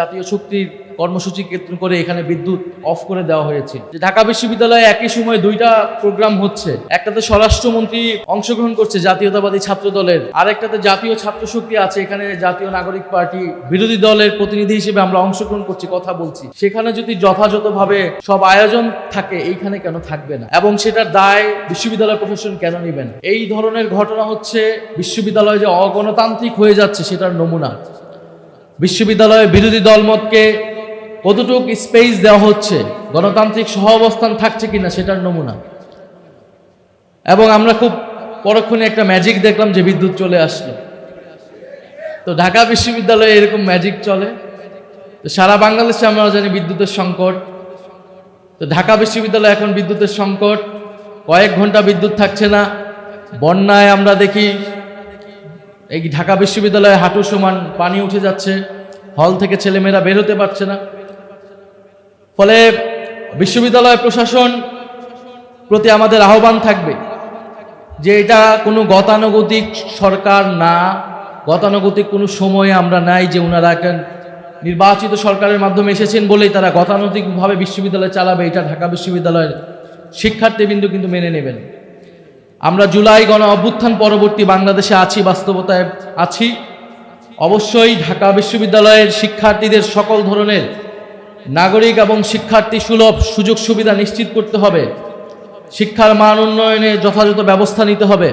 জাতীয় শক্তির কর্মসূচি কেন্দ্র করে এখানে বিদ্যুৎ অফ করে দেওয়া হয়েছে। ঢাকা বিশ্ববিদ্যালয়ে একই সময় দুইটা প্রোগ্রাম হচ্ছে, একটাতে স্বরাষ্ট্রমন্ত্রী অংশগ্রহণ করছে জাতীয়তাবাদী ছাত্র দলের, আরেকটাতে জাতীয় ছাত্র শক্তি আছে, এখানে জাতীয় নাগরিক পার্টি বিরোধী দলের প্রতিনিধি হিসেবে আমরা অংশগ্রহণ করছি, কথা বলছি। সেখানে যদি যথাযথভাবে সব আয়োজন থাকে, এইখানে কেন থাকবে না? এবং সেটার দায় বিশ্ববিদ্যালয় প্রশাসন কেন নেবেন? এই ধরনের ঘটনা হচ্ছে বিশ্ববিদ্যালয় যে অগণতান্ত্রিক হয়ে যাচ্ছে সেটার নমুনা। বিশ্ববিদ্যালয়ে বিরোধী দলমতকে কতটুকু স্পেস দেওয়া হচ্ছে, গণতান্ত্রিক সহাবস্থান থাকছে কিনা সেটার নমুনা। এবং আমরা খুব পরক্ষণে একটা ম্যাজিক দেখলাম যে বিদ্যুৎ চলে আসলো। তো ঢাকা বিশ্ববিদ্যালয়ে এরকম ম্যাজিক চলে, তো সারা বাংলাদেশে আমরা জানি বিদ্যুতের সংকট। তো ঢাকা বিশ্ববিদ্যালয়ে এখন বিদ্যুতের সংকট, কয়েক ঘন্টা বিদ্যুৎ থাকছে না। বন্যায় আমরা দেখি এই ঢাকা বিশ্ববিদ্যালয়ে হাঁটু সমান পানি উঠে যাচ্ছে, হল থেকে ছেলেমেয়েরা বের হতে পারছে না। ফলে বিশ্ববিদ্যালয় প্রশাসন প্রতি আমাদের আহ্বান থাকবে যে এটা কোনো গতানুগতিক সরকার না, গতানুগতিক কোনো সময়ে আমরা নাই যে ওনারা একটা নির্বাচিত সরকারের মাধ্যমে এসেছেন বলেই তারা গতানুগতিকভাবে বিশ্ববিদ্যালয় চালাবে, এটা ঢাকা বিশ্ববিদ্যালয়ের শিক্ষার্থীবৃন্দ কিন্তু মেনে নেবেন। আমরা জুলাই গণ অভ্যুত্থান পরবর্তী বাংলাদেশে আছি, বাস্তবতায় আছি। অবশ্যই ঢাকা বিশ্ববিদ্যালয়ের শিক্ষার্থীদের সকল ধরনের নাগরিক এবং শিক্ষার্থী সুলভ সুযোগ সুবিধা নিশ্চিত করতে হবে, শিক্ষার মান উন্নয়নে যথাযথ ব্যবস্থা নিতে হবে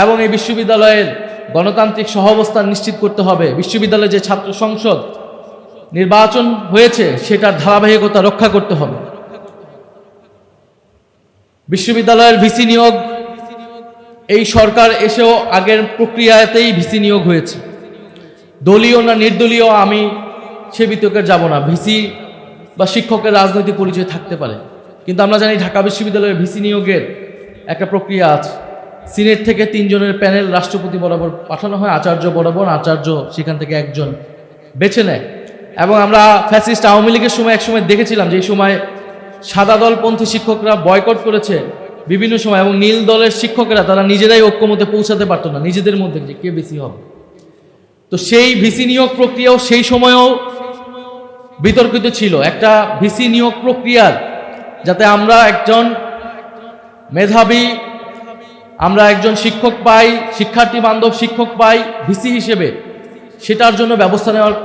এবং এই বিশ্ববিদ্যালয়ের গণতান্ত্রিক সহাবস্থান নিশ্চিত করতে হবে। বিশ্ববিদ্যালয়ে যে ছাত্র সংসদ নির্বাচন হয়েছে সেটার ধারাবাহিকতা রক্ষা করতে হবে। বিশ্ববিদ্যালয়ের ভিসি নিয়োগ, এই সরকার এসেও আগের প্রক্রিয়াতেই ভিসি নিয়োগ হয়েছে, দলীয় না নির্দলীয় আমি সে বিতর্কে যাব না। ভিসি বা শিক্ষকের রাজনৈতিক পরিচয় থাকতে পারে, কিন্তু আমরা জানি ঢাকা বিশ্ববিদ্যালয়ের ভিসি নিয়োগের একটা প্রক্রিয়া আছে। সিনেট থেকে 3 জনের প্যানেল রাষ্ট্রপতি বরাবর পাঠানো হয়, আচার্য বরাবর, আচার্য সেখান থেকে একজন বেছে নেয়। এবং আমরা ফ্যাসিস্ট আওয়ামী লীগের সময় একসময় দেখেছিলাম যে এই সময় সাদা দলপন্থী শিক্ষকরা বয়কট করেছে বিভিন্ন সময়, এবং নীল দলের শিক্ষকেরা তারা নিজেরাই ঐক্যমতে পৌঁছাতে পারতো না নিজেদের মধ্যে যে কে বেশি হবে। তো সেই ভিসি নিয়োগ প্রক্রিয়াও সেই সময়েও বিতর্কিত ছিল। একটা ভিসি নিয়োগ প্রক্রিয়ার যাতে আমরা একজন মেধাবী, আমরা একজন শিক্ষক পাই, শিক্ষার্থী বান্ধব শিক্ষক পাই ভিসি হিসেবে, সেটার জন্য ব্যবস্থা নেওয়ার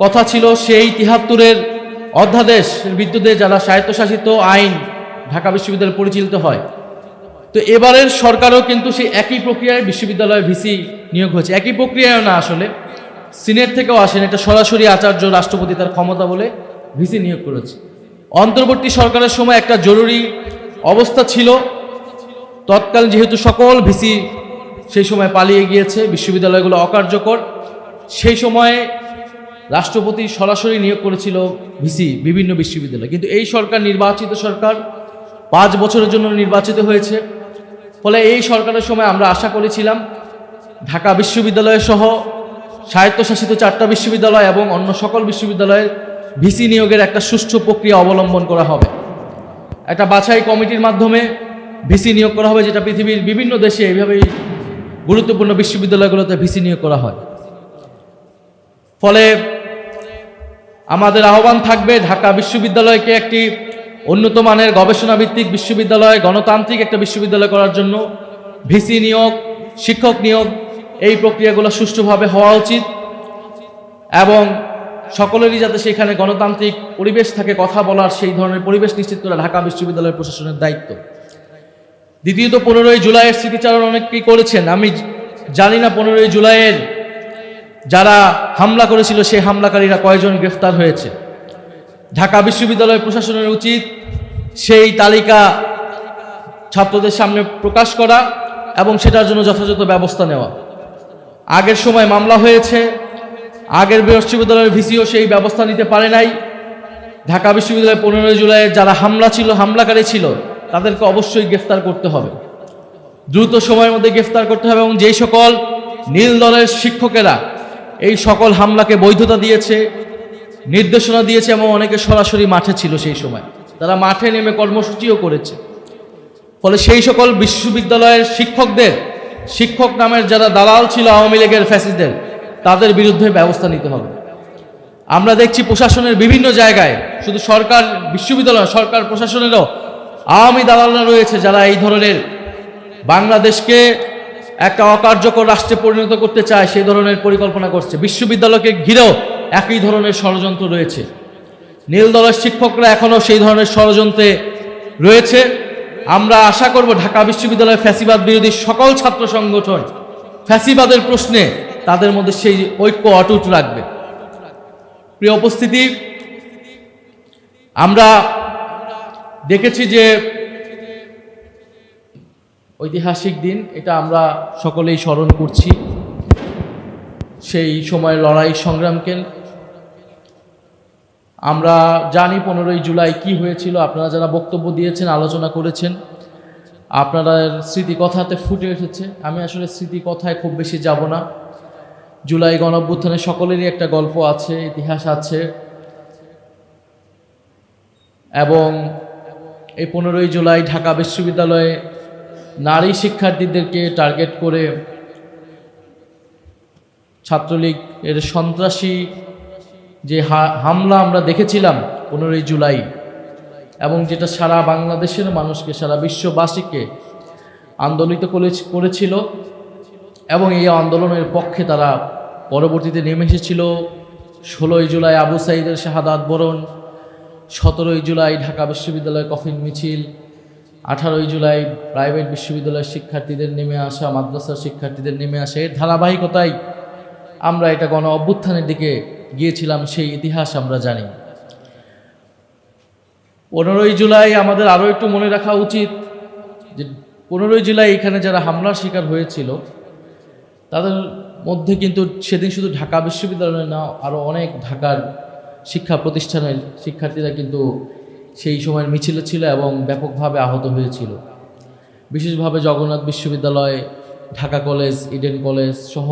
কথা ছিল। সেই 73-এর অধ্যাদেশ ভিত্তিতে যারা স্বায়ত্তশাসিত আইন ঢাকা বিশ্ববিদ্যালয় পরিচালিত হয়। তো এবারের সরকারও কিন্তু সেই একই প্রক্রিয়ায় বিশ্ববিদ্যালয়ে ভিসি নিয়োগ হয়েছে। একই প্রক্রিয়ায় না, আসলে সিনেট থেকেও আসেন, এটা সরাসরি আচার্য রাষ্ট্রপতি তার ক্ষমতা বলে ভিসি নিয়োগ করেছে। অন্তর্বর্তী সরকারের সময় একটা জরুরি অবস্থা ছিল, তৎকালীন যেহেতু সকল ভিসি সেই সময় পালিয়ে গিয়েছে, বিশ্ববিদ্যালয়গুলো অকার্যকর, সেই সময়ে রাষ্ট্রপতি সরাসরি নিয়োগ করেছিল ভিসি বিভিন্ন বিশ্ববিদ্যালয়। কিন্তু এই সরকার নির্বাচিত সরকার, 5 বছরের জন্য নির্বাচিত হয়েছে। ফলে এই সরকারের সময় আমরা আশা করেছিলাম ঢাকা বিশ্ববিদ্যালয় সহ স্বায়ত্তশাসিত 4টা বিশ্ববিদ্যালয় এবং অন্য সকল বিশ্ববিদ্যালয়ের ভিসি নিয়োগের একটা সুষ্ঠু প্রক্রিয়া অবলম্বন করা হবে। একটা বাছাই কমিটির মাধ্যমে ভিসি নিয়োগ করা হবে, যেটা পৃথিবীর বিভিন্ন দেশে এইভাবেই গুরুত্বপূর্ণ বিশ্ববিদ্যালয়গুলোতে ভিসি নিয়োগ করা হয়। ফলে আমাদের আহ্বান থাকবে ঢাকা বিশ্ববিদ্যালয়কে একটি উন্নত মানের গবেষণা ভিত্তিক বিশ্ববিদ্যালয়, গণতান্ত্রিক একটা বিশ্ববিদ্যালয় করার জন্য ভিসি নিয়োগ, শিক্ষক নিয়োগ, এই প্রক্রিয়াগুলো সুষ্ঠুভাবে হওয়া উচিত এবং সকলেরই যাতে সেখানে গণতান্ত্রিক পরিবেশ থাকে, কথা বলার সেই ধরনের পরিবেশ নিশ্চিত করা ঢাকা বিশ্ববিদ্যালয় প্রশাসনের দায়িত্ব। দ্বিতীয়ত 15ই জুলাইয়ের স্মৃতিচারণ অনেকেই করেছেন। আমি জানি না 15ই জুলাইয়ের যারা হামলা করেছিল সেই হামলাকারীরা কয়জন গ্রেফতার হয়েছে। ঢাকা বিশ্ববিদ্যালয় প্রশাসনের উচিত সেই তালিকা ছাত্রদের সামনে প্রকাশ করা এবং সেটার জন্য যথাযথ ব্যবস্থা নেওয়া। আগের সময় মামলা হয়েছে, আগের বিশ্ববিদ্যালয়ের ভিসিও সেই ব্যবস্থা নিতে পারে নাই। ঢাকা বিশ্ববিদ্যালয়ে 15ই জুলাইয়ের যারা হামলাকারী ছিল তাদেরকে অবশ্যই গ্রেফতার করতে হবে, দ্রুত সময়ের মধ্যে গ্রেফতার করতে হবে। এবং যেই সকল নীল দলের শিক্ষকেরা এই সকল হামলাকে বৈধতা দিয়েছে, নির্দেশনা দিয়েছে এবং অনেকে সরাসরি মাঠে ছিল সেই সময়, তারা মাঠে নেমে কর্মসূচিও করেছে। ফলে সেই সকল বিশ্ববিদ্যালয়ের শিক্ষকদের, শিক্ষক নামের যারা দালাল ছিল আওয়ামী লীগের ফ্যাসিস্টদের, তাদের বিরুদ্ধে ব্যবস্থা নিতে হবে। আমরা দেখছি প্রশাসনের বিভিন্ন জায়গায়, শুধু সরকার বিশ্ববিদ্যালয় সরকার প্রশাসনেরও আওয়ামী দালালরা রয়েছে, যারা এই ধরনের বাংলাদেশকে একটা অকার্যকর রাষ্ট্রে পরিণত করতে চায় সেই ধরনের পরিকল্পনা করছে। বিশ্ববিদ্যালয়কে ঘিরেও একই ধরনের ষড়যন্ত্র রয়েছে। নীল দলের শিক্ষকরা এখনও সেই ধরনের ষড়যন্ত্রে রয়েছে। আমরা আশা করব ঢাকা বিশ্ববিদ্যালয়ের ফ্যাসিবাদ বিরোধী সকল ছাত্র সংগঠন ফ্যাসিবাদের প্রশ্নে তাদের মধ্যে সেই ঐক্য অটুট রাখবে। প্রিয় উপস্থিতি, আমরা দেখেছি যে ঐতিহাসিক দিন, এটা আমরা সকলেই স্মরণ করছি সেই সময়ের লড়াই সংগ্রামকে। আমরা জানি 15ই জুলাই কি হয়েছিল। আপনারা যারা বক্তব্য দিয়েছেন, আলোচনা করেছেন, আপনাদের স্মৃতিকথাতে ফুটে উঠেছে। আমি আসলে স্মৃতিকথায় খুব বেশি যাব না। জুলাই গণঅভ্যুত্থানে সকলেরই একটা গল্প আছে, ইতিহাস আছে, এবং এই 15ই জুলাই ঢাকা বিশ্ববিদ্যালয়ে নারী শিক্ষার্থীদেরকে টার্গেট করে ছাত্রলীগ এর সন্ত্রাসী যে হামলা আমরা দেখেছিলাম 15ই জুলাই, এবং যেটা সারা বাংলাদেশের মানুষকে, সারা বিশ্ববাসীকে আন্দোলিত করেছিল, এবং এই আন্দোলনের পক্ষে তারা পরবর্তীতে নেমে এসেছিল। 16ই জুলাই আবু সাঈদের শাহাদাত বরণ, 17ই জুলাই ঢাকা বিশ্ববিদ্যালয়ের কফিন মিছিল, 18ই জুলাই প্রাইভেট বিশ্ববিদ্যালয়ের শিক্ষার্থীদের নেমে আসা, মাদ্রাসার শিক্ষার্থীদের নেমে আসা, এর ধারাবাহিকতায় আমরা এটা গণ অভ্যুত্থানের দিকে গিয়েছিলাম, সেই ইতিহাস আমরা জানি। 15ই জুলাই আমাদের আরও একটু মনে রাখা উচিত যে 15ই জুলাই এখানে যারা হামলার শিকার হয়েছিল তাদের মধ্যে কিন্তু সেদিন শুধু ঢাকা বিশ্ববিদ্যালয় না, আরও অনেক ঢাকার শিক্ষা প্রতিষ্ঠানের শিক্ষার্থীরা কিন্তু সেই সময়ের মিছিলে ছিল এবং ব্যাপকভাবে আহত হয়েছিল। বিশেষভাবে জগন্নাথ বিশ্ববিদ্যালয়, ঢাকা কলেজ, ইডেন কলেজ সহ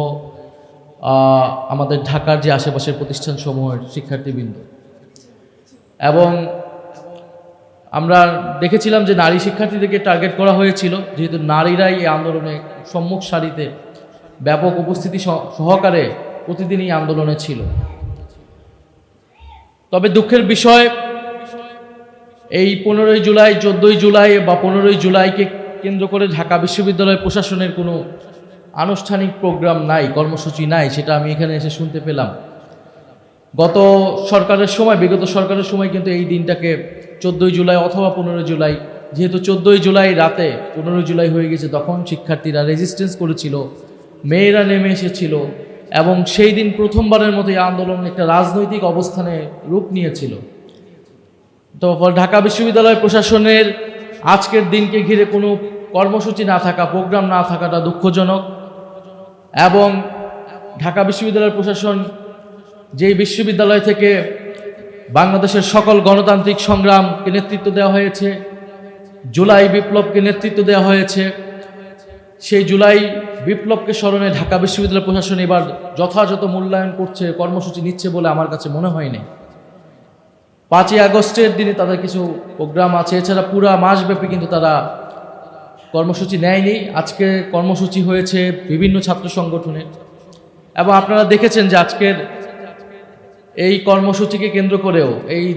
আমাদের ঢাকার যে আশেপাশের প্রতিষ্ঠানসমূহের শিক্ষার্থীবৃন্দ। এবং আমরা দেখেছিলাম যে নারী শিক্ষার্থীদেরকে টার্গেট করা হয়েছিল, যেহেতু নারীরাই এই আন্দোলনে সম্মুখ সারিতে ব্যাপক উপস্থিতি সহকারে প্রতিদিনই আন্দোলনে ছিল। তবে দুঃখের বিষয়, এই 15ই জুলাই, 14ই জুলাই বা 15ই জুলাইকে কেন্দ্র করে ঢাকা বিশ্ববিদ্যালয় প্রশাসনের কোনো আনুষ্ঠানিক প্রোগ্রাম নাই, কর্মসূচি নাই, সেটা আমি এখানে এসে শুনতে পেলাম। বিগত সরকারের সময় কিন্তু এই দিনটাকে 14ই জুলাই অথবা 15ই জুলাই, যেহেতু 14ই জুলাই রাতে 15ই জুলাই হয়ে গেছে, তখন শিক্ষার্থীরা রেজিস্ট্যান্স করেছিল, মেয়েরা নেমে এসেছিল, এবং সেই দিন প্রথমবারের মতো এই আন্দোলন একটা রাজনৈতিক অবস্থানে রূপ নিয়েছিল। তো ঢাকা বিশ্ববিদ্যালয় প্রশাসনের আজকের দিনকে ঘিরে কোনো কর্মসূচি না থাকা, প্রোগ্রাম না থাকাটা দুঃখজনক। এবং ঢাকা বিশ্ববিদ্যালয়ের প্রশাসন, যেই বিশ্ববিদ্যালয় থেকে বাংলাদেশের সকল গণতান্ত্রিক সংগ্রামকে নেতৃত্ব দেওয়া হয়েছে, জুলাই বিপ্লবকে নেতৃত্ব দেওয়া হয়েছে, সেই জুলাই বিপ্লবকে স্মরণে ঢাকা বিশ্ববিদ্যালয় প্রশাসন এবার যথাযথ মূল্যায়ন করছে, কর্মসূচি নিচ্ছে বলে আমার কাছে মনে হয়নি। 5ই আগস্টের দিনে তাদের কিছু প্রোগ্রাম আছে, এছাড়া পুরা মাসব্যাপী কিন্তু তারা কর্মসূচি নেয়নি। আজকে কর্মসূচি হয়েছে বিভিন্ন ছাত্র সংগঠনের, এবং আপনারা দেখেছেন যে আজকের এই কর্মসূচিকে কেন্দ্র করেও এই